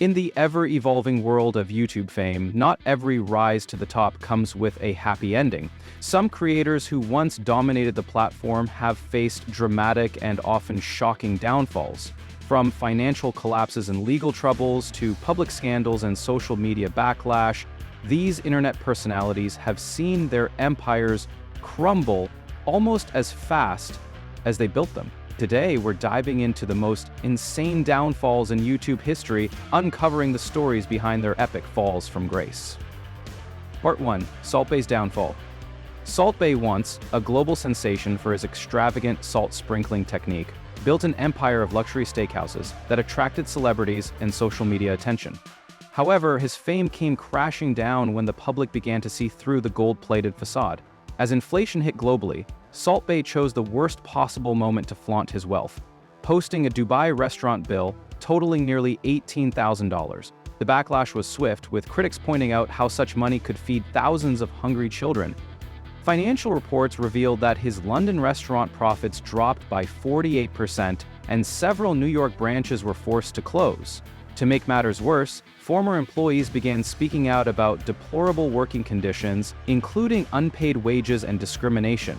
In the ever-evolving world of YouTube fame, not every rise to the top comes with a happy ending. Some creators who once dominated the platform have faced dramatic and often shocking downfalls. From financial collapses and legal troubles to public scandals and social media backlash, these internet personalities have seen their empires crumble almost as fast as they built them. Today, we're diving into the most insane downfalls in YouTube history, uncovering the stories behind their epic falls from grace. Part 1. Salt Bae's downfall. Salt Bae, once a global sensation for his extravagant salt sprinkling technique, built an empire of luxury steakhouses that attracted celebrities and social media attention. However, his fame came crashing down when the public began to see through the gold-plated facade. As inflation hit globally, Salt Bae chose the worst possible moment to flaunt his wealth, posting a Dubai restaurant bill totaling nearly $18,000. The backlash was swift, with critics pointing out how such money could feed thousands of hungry children. Financial reports revealed that his London restaurant profits dropped by 48%, and several New York branches were forced to close. To make matters worse, former employees began speaking out about deplorable working conditions, including unpaid wages and discrimination.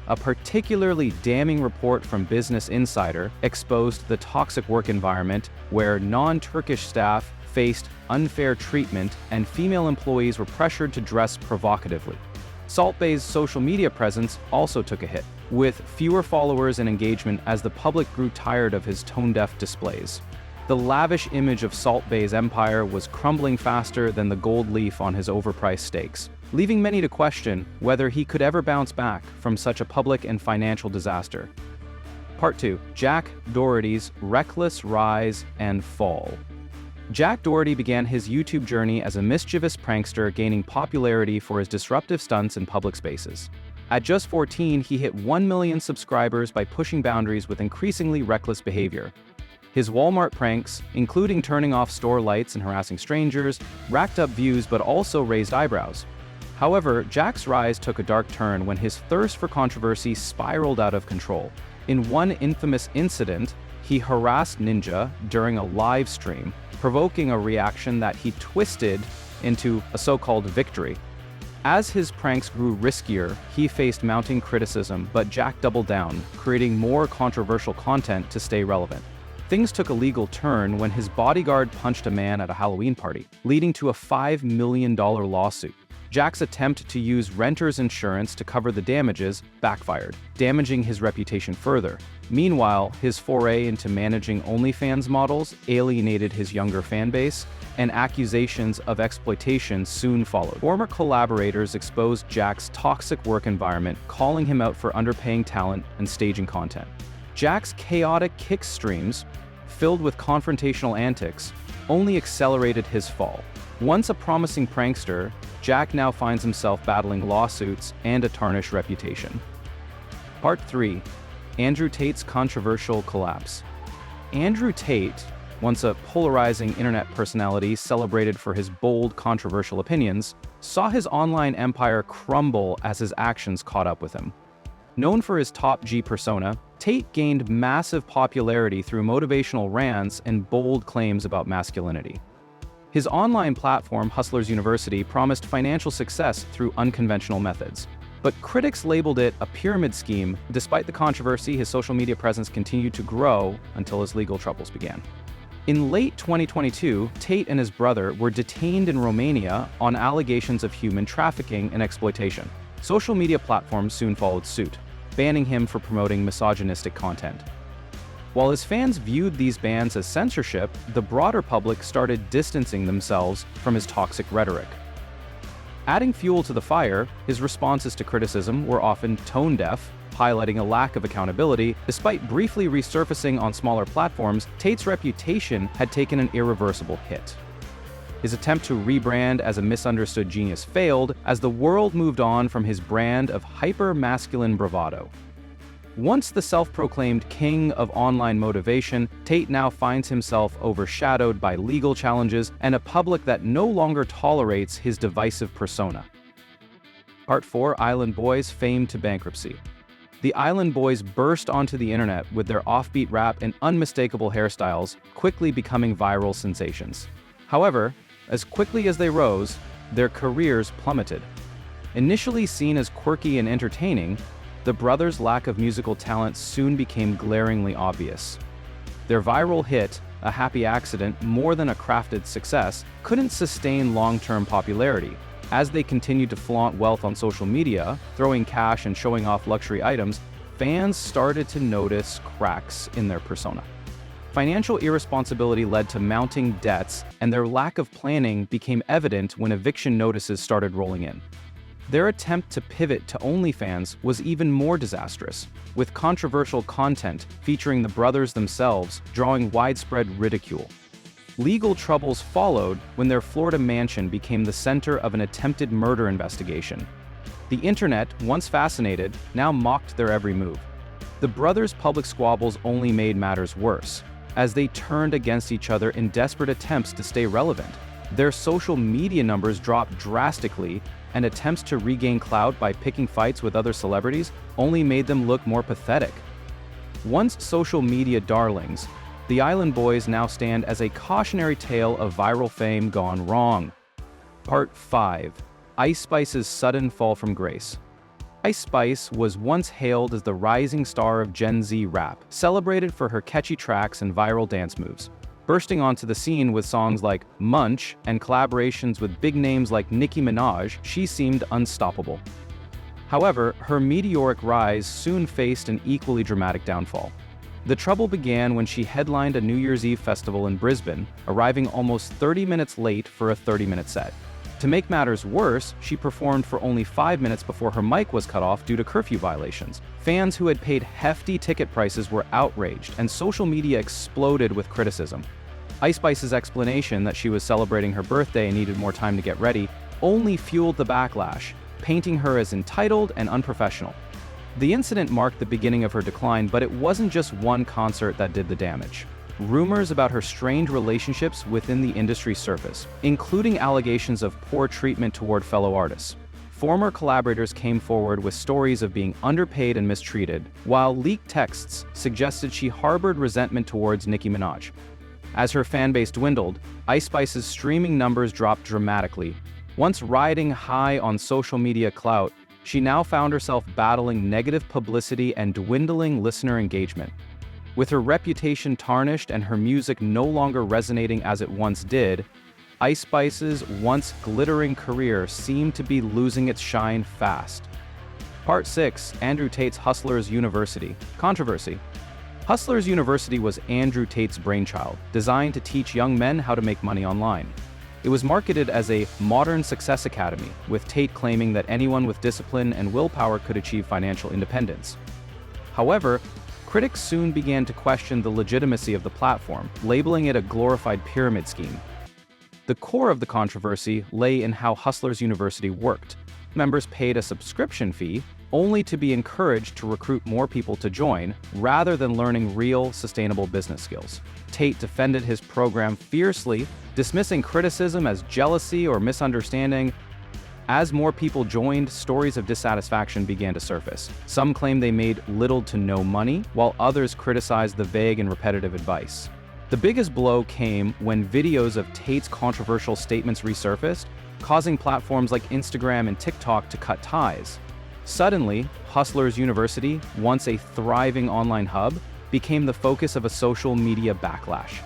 A particularly damning report from Business Insider exposed the toxic work environment where non-Turkish staff faced unfair treatment and female employees were pressured to dress provocatively. Salt Bae's social media presence also took a hit, with fewer followers and engagement as the public grew tired of his tone-deaf displays. The lavish image of Salt Bae's empire was crumbling faster than the gold leaf on his overpriced steaks, leaving many to question whether he could ever bounce back from such a public and financial disaster. Part 2. Jack Doherty's reckless rise and fall. Jack Doherty began his YouTube journey as a mischievous prankster, gaining popularity for his disruptive stunts in public spaces. At just 14, he hit 1 million subscribers by pushing boundaries with increasingly reckless behavior. His Walmart pranks, including turning off store lights and harassing strangers, racked up views but also raised eyebrows. However, Jack's rise took a dark turn when his thirst for controversy spiraled out of control. In one infamous incident, he harassed Ninja during a live stream, provoking a reaction that he twisted into a so-called victory. As his pranks grew riskier, he faced mounting criticism, but Jack doubled down, creating more controversial content to stay relevant. Things took a legal turn when his bodyguard punched a man at a Halloween party, leading to a $5 million lawsuit. Jack's attempt to use renter's insurance to cover the damages backfired, damaging his reputation further. Meanwhile, his foray into managing OnlyFans models alienated his younger fan base, and accusations of exploitation soon followed. Former collaborators exposed Jack's toxic work environment, calling him out for underpaying talent and staging content. Jack's chaotic kick streams, filled with confrontational antics, only accelerated his fall. Once a promising prankster, Jack now finds himself battling lawsuits and a tarnished reputation. Part 3. Andrew Tate's controversial collapse. Andrew Tate, once a polarizing internet personality celebrated for his bold, controversial opinions, saw his online empire crumble as his actions caught up with him. Known for his top G persona, Tate gained massive popularity through motivational rants and bold claims about masculinity. His online platform, Hustlers University, promised financial success through unconventional methods. But critics labeled it a pyramid scheme. Despite the controversy, his social media presence continued to grow until his legal troubles began. In late 2022, Tate and his brother were detained in Romania on allegations of human trafficking and exploitation. Social media platforms soon followed suit, banning him for promoting misogynistic content. While his fans viewed these bans as censorship, the broader public started distancing themselves from his toxic rhetoric. Adding fuel to the fire, his responses to criticism were often tone-deaf, highlighting a lack of accountability. Despite briefly resurfacing on smaller platforms, Tate's reputation had taken an irreversible hit. His attempt to rebrand as a misunderstood genius failed as the world moved on from his brand of hyper-masculine bravado. Once the self-proclaimed king of online motivation, Tate now finds himself overshadowed by legal challenges and a public that no longer tolerates his divisive persona. Part 4. Island Boy's fame to bankruptcy. The Island Boys burst onto the internet with their offbeat rap and unmistakable hairstyles, quickly becoming viral sensations. However, as quickly as they rose, their careers plummeted. Initially seen as quirky and entertaining, the brothers' lack of musical talent soon became glaringly obvious. Their viral hit, A Happy Accident, more than a crafted success, couldn't sustain long-term popularity. As they continued to flaunt wealth on social media, throwing cash and showing off luxury items, fans started to notice cracks in their persona. Financial irresponsibility led to mounting debts, and their lack of planning became evident when eviction notices started rolling in. Their attempt to pivot to OnlyFans was even more disastrous, with controversial content featuring the brothers themselves drawing widespread ridicule. Legal troubles followed when their Florida mansion became the center of an attempted murder investigation. The internet, once fascinated, now mocked their every move. The brothers' public squabbles only made matters worse, as they turned against each other in desperate attempts to stay relevant. Their social media numbers dropped drastically, and attempts to regain clout by picking fights with other celebrities only made them look more pathetic. Once social media darlings, the Island Boys now stand as a cautionary tale of viral fame gone wrong. Part 5. Ice Spice's sudden fall from grace. Ice Spice was once hailed as the rising star of Gen Z rap, celebrated for her catchy tracks and viral dance moves. Bursting onto the scene with songs like Munch and collaborations with big names like Nicki Minaj, she seemed unstoppable. However, her meteoric rise soon faced an equally dramatic downfall. The trouble began when she headlined a New Year's Eve festival in Brisbane, arriving almost 30 minutes late for a 30-minute set. To make matters worse, she performed for only 5 minutes before her mic was cut off due to curfew violations. Fans who had paid hefty ticket prices were outraged, and social media exploded with criticism. Ice Spice's explanation that she was celebrating her birthday and needed more time to get ready only fueled the backlash, painting her as entitled and unprofessional. The incident marked the beginning of her decline, but it wasn't just one concert that did the damage. Rumors about her strained relationships within the industry surfaced, including allegations of poor treatment toward fellow artists. Former collaborators came forward with stories of being underpaid and mistreated, while leaked texts suggested she harbored resentment towards Nicki Minaj. As her fanbase dwindled, Ice Spice's streaming numbers dropped dramatically. Once riding high on social media clout, she now found herself battling negative publicity and dwindling listener engagement. With her reputation tarnished and her music no longer resonating as it once did, Ice Spice's once glittering career seemed to be losing its shine fast. Part 6. Andrew Tate's Hustlers University. Controversy. Hustlers University was Andrew Tate's brainchild, designed to teach young men how to make money online. It was marketed as a modern success academy, with Tate claiming that anyone with discipline and willpower could achieve financial independence. However, critics soon began to question the legitimacy of the platform, labeling it a glorified pyramid scheme. The core of the controversy lay in how Hustlers University worked. Members paid a subscription fee, only to be encouraged to recruit more people to join, rather than learning real, sustainable business skills. Tate defended his program fiercely, dismissing criticism as jealousy or misunderstanding. As more people joined, stories of dissatisfaction began to surface. Some claimed they made little to no money, while others criticized the vague and repetitive advice. The biggest blow came when videos of Tate's controversial statements resurfaced, causing platforms like Instagram and TikTok to cut ties. Suddenly, Hustlers University, once a thriving online hub, became the focus of a social media backlash.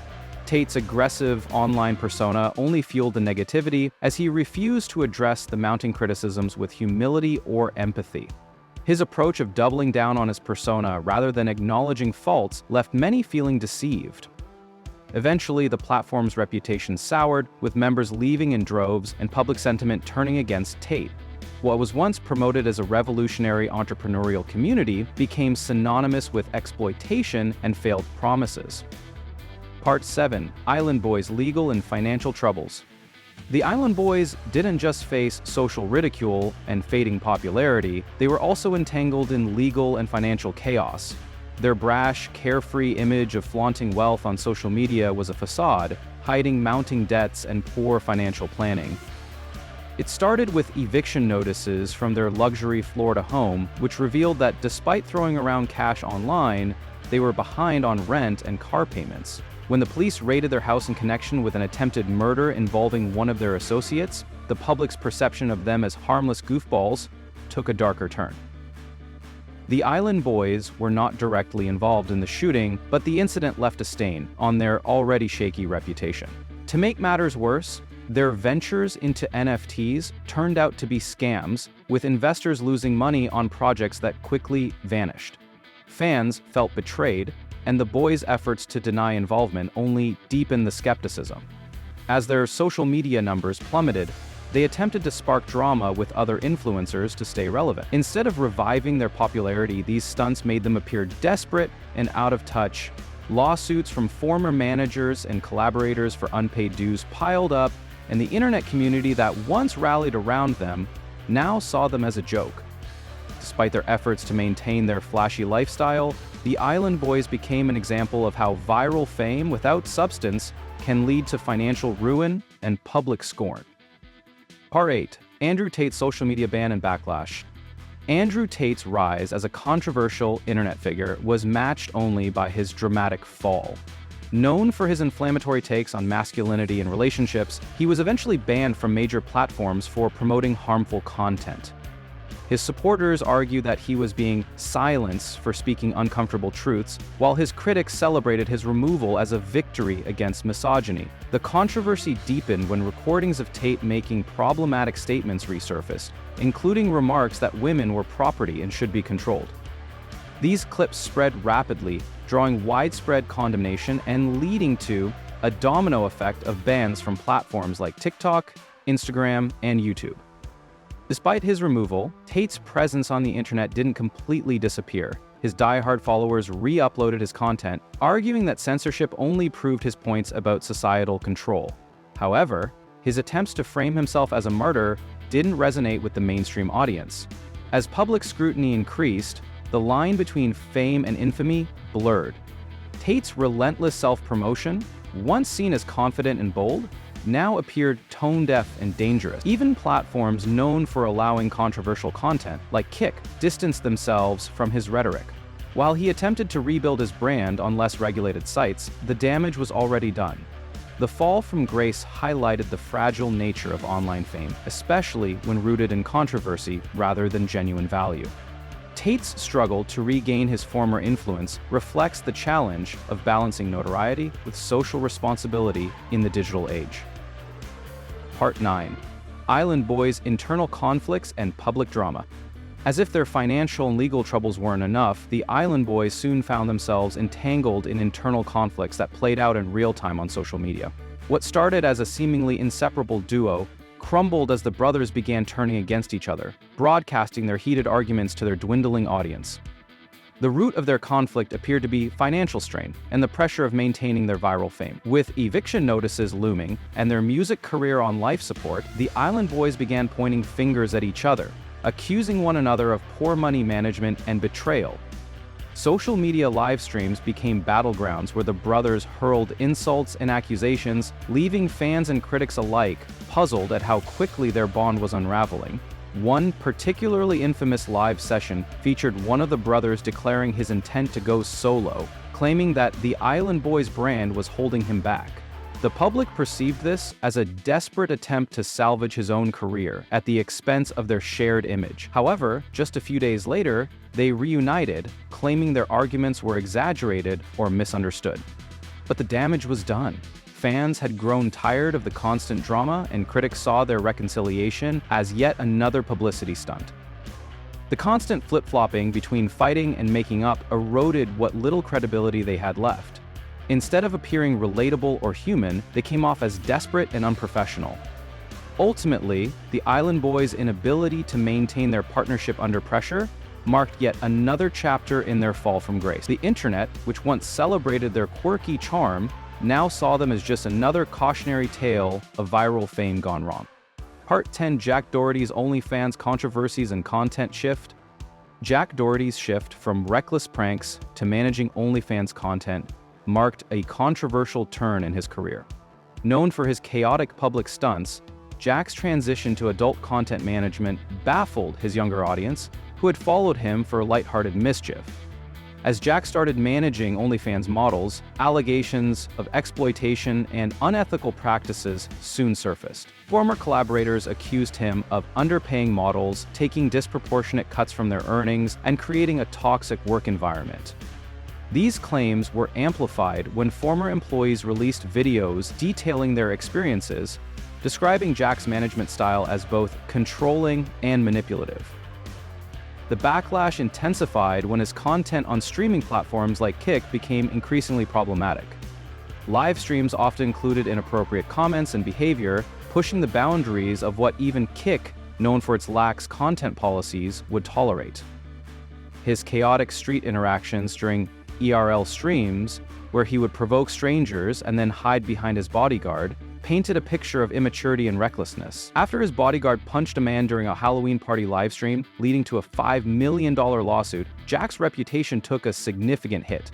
Tate's aggressive online persona only fueled the negativity, as he refused to address the mounting criticisms with humility or empathy. His approach of doubling down on his persona rather than acknowledging faults left many feeling deceived. Eventually, the platform's reputation soured, with members leaving in droves and public sentiment turning against Tate. What was once promoted as a revolutionary entrepreneurial community became synonymous with exploitation and failed promises. Part 7. Island Boys' Legal and Financial Troubles. The Island Boys didn't just face social ridicule and fading popularity, they were also entangled in legal and financial chaos. Their brash, carefree image of flaunting wealth on social media was a facade, hiding mounting debts and poor financial planning. It started with eviction notices from their luxury Florida home, which revealed that despite throwing around cash online, they were behind on rent and car payments. When the police raided their house in connection with an attempted murder involving one of their associates, the public's perception of them as harmless goofballs took a darker turn. The Island Boys were not directly involved in the shooting, but the incident left a stain on their already shaky reputation. To make matters worse, their ventures into NFTs turned out to be scams, with investors losing money on projects that quickly vanished. Fans felt betrayed, and the boys' efforts to deny involvement only deepened the skepticism. As their social media numbers plummeted, they attempted to spark drama with other influencers to stay relevant. Instead of reviving their popularity, these stunts made them appear desperate and out of touch. Lawsuits from former managers and collaborators for unpaid dues piled up, and the internet community that once rallied around them now saw them as a joke. Despite their efforts to maintain their flashy lifestyle, the Island Boys became an example of how viral fame without substance can lead to financial ruin and public scorn. Part 8. Andrew Tate's social media ban and backlash. Andrew Tate's rise as a controversial internet figure was matched only by his dramatic fall. Known for his inflammatory takes on masculinity and relationships, he was eventually banned from major platforms for promoting harmful content. His supporters argue that he was being silenced for speaking uncomfortable truths, while his critics celebrated his removal as a victory against misogyny. The controversy deepened when recordings of Tate making problematic statements resurfaced, including remarks that women were property and should be controlled. These clips spread rapidly, drawing widespread condemnation and leading to a domino effect of bans from platforms like TikTok, Instagram, and YouTube. Despite his removal, Tate's presence on the internet didn't completely disappear. His die-hard followers re-uploaded his content, arguing that censorship only proved his points about societal control. However, his attempts to frame himself as a martyr didn't resonate with the mainstream audience. As public scrutiny increased, the line between fame and infamy blurred. Tate's relentless self-promotion, once seen as confident and bold, now appeared tone-deaf and dangerous. Even platforms known for allowing controversial content, like Kick, distanced themselves from his rhetoric. While he attempted to rebuild his brand on less regulated sites, the damage was already done. The fall from grace highlighted the fragile nature of online fame, especially when rooted in controversy rather than genuine value. Tate's struggle to regain his former influence reflects the challenge of balancing notoriety with social responsibility in the digital age. Part 9. Island Boys' internal conflicts and public drama. As if their financial and legal troubles weren't enough, the Island Boys soon found themselves entangled in internal conflicts that played out in real time on social media. What started as a seemingly inseparable duo crumbled as the brothers began turning against each other, broadcasting their heated arguments to their dwindling audience. The root of their conflict appeared to be financial strain and the pressure of maintaining their viral fame. With eviction notices looming and their music career on life support, the Island Boys began pointing fingers at each other, accusing one another of poor money management and betrayal. Social media live streams became battlegrounds where the brothers hurled insults and accusations, leaving fans and critics alike puzzled at how quickly their bond was unraveling. One particularly infamous live session featured one of the brothers declaring his intent to go solo, claiming that the Island Boys brand was holding him back. The public perceived this as a desperate attempt to salvage his own career at the expense of their shared image. However, just a few days later, they reunited, claiming their arguments were exaggerated or misunderstood. But the damage was done. Fans had grown tired of the constant drama, and critics saw their reconciliation as yet another publicity stunt. The constant flip-flopping between fighting and making up eroded what little credibility they had left. Instead of appearing relatable or human, they came off as desperate and unprofessional. Ultimately, the Island Boys' inability to maintain their partnership under pressure marked yet another chapter in their fall from grace. The internet, which once celebrated their quirky charm, now saw them as just another cautionary tale of viral fame gone wrong. Part 10. Jack Doherty's OnlyFans controversies and content shift. Jack Doherty's shift from reckless pranks to managing OnlyFans content marked a controversial turn in his career. Known for his chaotic public stunts, Jack's transition to adult content management baffled his younger audience, who had followed him for lighthearted mischief. As Jack started managing OnlyFans models, allegations of exploitation and unethical practices soon surfaced. Former collaborators accused him of underpaying models, taking disproportionate cuts from their earnings, and creating a toxic work environment. These claims were amplified when former employees released videos detailing their experiences, describing Jack's management style as both controlling and manipulative. The backlash intensified when his content on streaming platforms like Kick became increasingly problematic. Live streams often included inappropriate comments and behavior, pushing the boundaries of what even Kick, known for its lax content policies, would tolerate. His chaotic street interactions during IRL streams, where he would provoke strangers and then hide behind his bodyguard, painted a picture of immaturity and recklessness. After his bodyguard punched a man during a Halloween party livestream, leading to a $5 million lawsuit, Jack's reputation took a significant hit.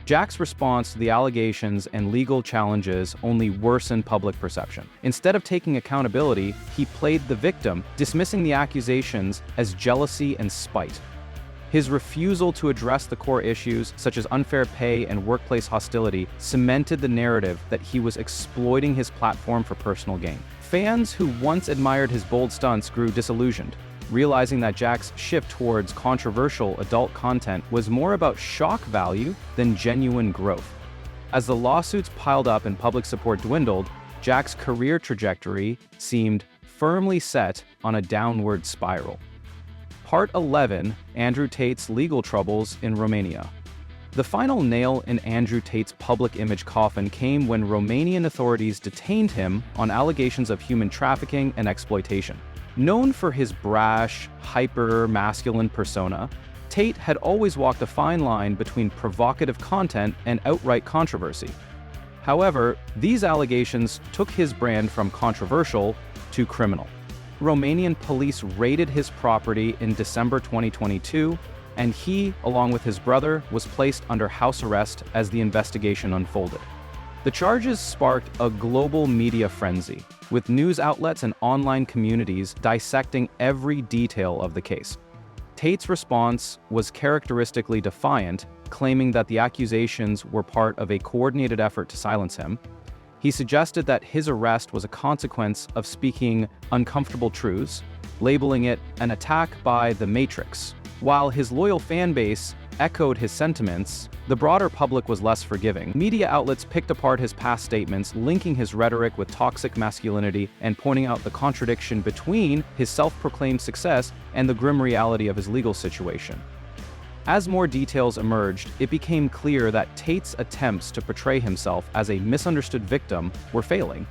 Jack's response to the allegations and legal challenges only worsened public perception. Instead of taking accountability, he played the victim, dismissing the accusations as jealousy and spite. His refusal to address the core issues, such as unfair pay and workplace hostility, cemented the narrative that he was exploiting his platform for personal gain. Fans who once admired his bold stunts grew disillusioned, realizing that Jack's shift towards controversial adult content was more about shock value than genuine growth. As the lawsuits piled up and public support dwindled, Jack's career trajectory seemed firmly set on a downward spiral. Part 11: Andrew Tate's legal troubles in Romania. The final nail in Andrew Tate's public image coffin came when Romanian authorities detained him on allegations of human trafficking and exploitation. Known for his brash, hyper-masculine persona, Tate had always walked a fine line between provocative content and outright controversy. However, these allegations took his brand from controversial to criminal. Romanian police raided his property in December 2022, and he, along with his brother, was placed under house arrest as the investigation unfolded. The charges sparked a global media frenzy, with news outlets and online communities dissecting every detail of the case. Tate's response was characteristically defiant, claiming that the accusations were part of a coordinated effort to silence him. He suggested that his arrest was a consequence of speaking uncomfortable truths, labeling it an attack by the Matrix. While his loyal fan base echoed his sentiments, the broader public was less forgiving. Media outlets picked apart his past statements, linking his rhetoric with toxic masculinity and pointing out the contradiction between his self-proclaimed success and the grim reality of his legal situation. As more details emerged, it became clear that Tate's attempts to portray himself as a misunderstood victim were failing.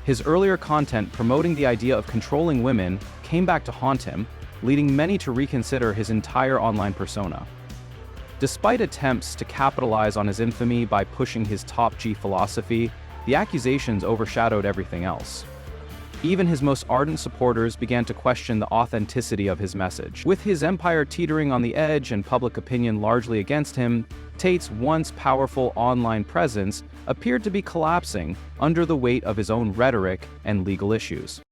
His earlier content promoting the idea of controlling women came back to haunt him, leading many to reconsider his entire online persona. Despite attempts to capitalize on his infamy by pushing his top G philosophy, the accusations overshadowed everything else. Even his most ardent supporters began to question the authenticity of his message. With his empire teetering on the edge and public opinion largely against him, Tate's once powerful online presence appeared to be collapsing under the weight of his own rhetoric and legal issues.